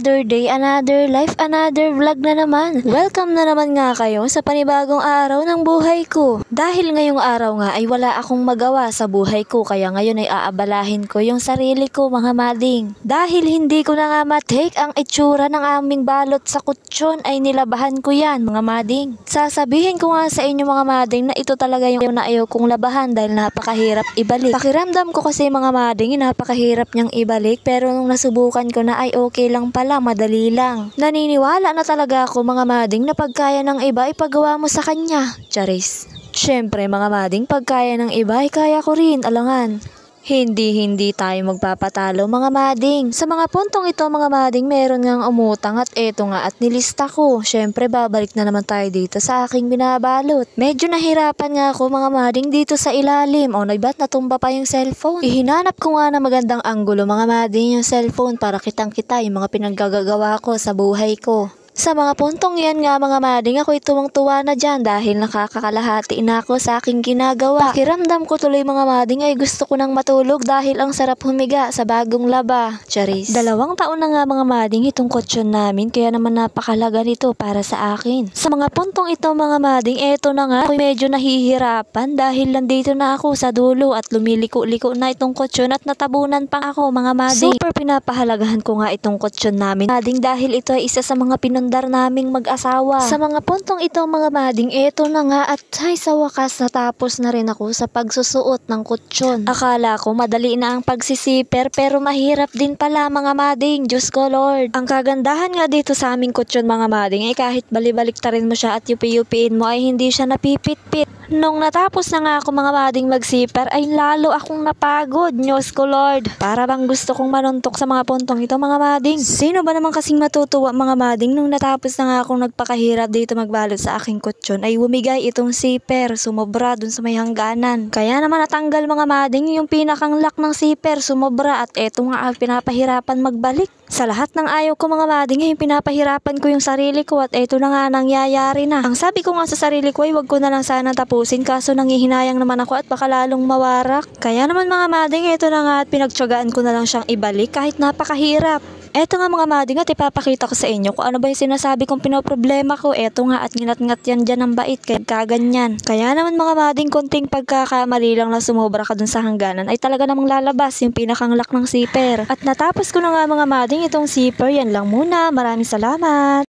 Another day, another life, another vlog na naman. Welcome na naman nga kayo sa panibagong araw ng buhay ko. Dahil ngayong araw nga ay wala akong magawa sa buhay ko, kaya ngayon ay aabalahin ko yung sarili ko, mga mading. Dahil hindi ko na nga matake ang itsura ng aming balot sa kutsyon, ay nilabahan ko yan, mga mading. Sasabihin ko nga sa inyo, mga mading, na ito talaga yung na ayaw kong labahan dahil napakahirap ibalik. Pakiramdam ko kasi, mga mading, napakahirap niyang ibalik, pero nung nasubukan ko na ay okay lang pala, madali lang. Naniniwala na talaga ako, mga mading, na pagkaya ng iba ipagawa mo sa kanya. Charis. Syempre, mga mading, pagkaya ng iba ay kaya ko rin, alangan. Hindi tayo magpapatalo, mga mading. Sa mga puntong ito, mga mading, meron ngang umutang at eto nga at nilista ko. Syempre, babalik na naman tayo dito sa aking binabalot. Medyo nahirapan nga ako, mga mading, dito sa ilalim. O, ba't natumba pa yung cellphone? Ihinanap ko nga na magandang anggulo, mga mading, yung cellphone para kitang-kita yung mga pinaggagawa ko sa buhay ko. Sa mga puntong yan nga, mga mading, ako'y tuwang-tuwa na dyan dahil nakakakalahati na ako sa aking ginagawa. Pakiramdam ko tuloy, mga mading, ay gusto ko nang matulog dahil ang sarap humiga sa bagong laba. Charis. 2 taon na nga, mga mading, itong kutsyon namin, kaya naman napakalaga nito para sa akin. Sa mga puntong ito, mga mading, eto na nga, ako'y medyo nahihirapan dahil nandito na ako sa dulo at lumiliko-liko na itong kutsyon at natabunan pa ako, mga mading. Super pinapahalagahan ko nga itong kutsyon namin, mading, dahil ito ay isa sa mga pinundar naming mag-asawa. Sa mga puntong ito, mga mading, eto na nga at ay sa wakas natapos na rin ako sa pagsusuot ng kutsyon. Akala ko madali na ang pagsisiper pero mahirap din pala, mga mading. Diyos ko Lord. Ang kagandahan nga dito sa aming kutsyon, mga mading, ay kahit balibalik-tarin mo siya at yupi-yupiin mo ay hindi siya napipit-pit. Nung natapos na nga ako, mga mading, mag-zipper ay lalo akong napagod. Diyos ko Lord. Para bang gusto kong manuntok sa mga puntong ito, mga mading. Sino ba naman kasing matutuwa, mga mading, nung natapos na nga akong nagpakahirap dito magbalot sa aking kutsyon ay bumigay itong zipper, sumobra dun sa may hangganan. Kaya naman natanggal, mga mading, yung pinakang lock ng zipper, sumobra at eto nga ang pinapahirapan magbalik. Sa lahat ng ayaw ko, mga mading, ay pinapahirapan ko yung sarili ko at eto na nga nangyayari na. Ang sabi ko nga sa sarili ko ay wag ko na lang sana tapusin, kaso nanghihinayang naman ako at baka lalong mawarak. Kaya naman, mga mading, eto na nga at pinagtiyagaan ko na lang siyang ibalik kahit napakahirap. Eto nga, mga mading, at ipapakita ko sa inyo kung ano ba yung sinasabi kong pinoproblema ko. Eto nga at nginat-ngat yan dyan ng bait kaya kaganyan. Kaya naman, mga mading, konting pagkakamali lang na sumobra ka dun sa hangganan ay talaga namang lalabas yung pinakanglak ng zipper. At natapos ko na nga, mga mading, itong zipper. Yan lang muna. Maraming salamat.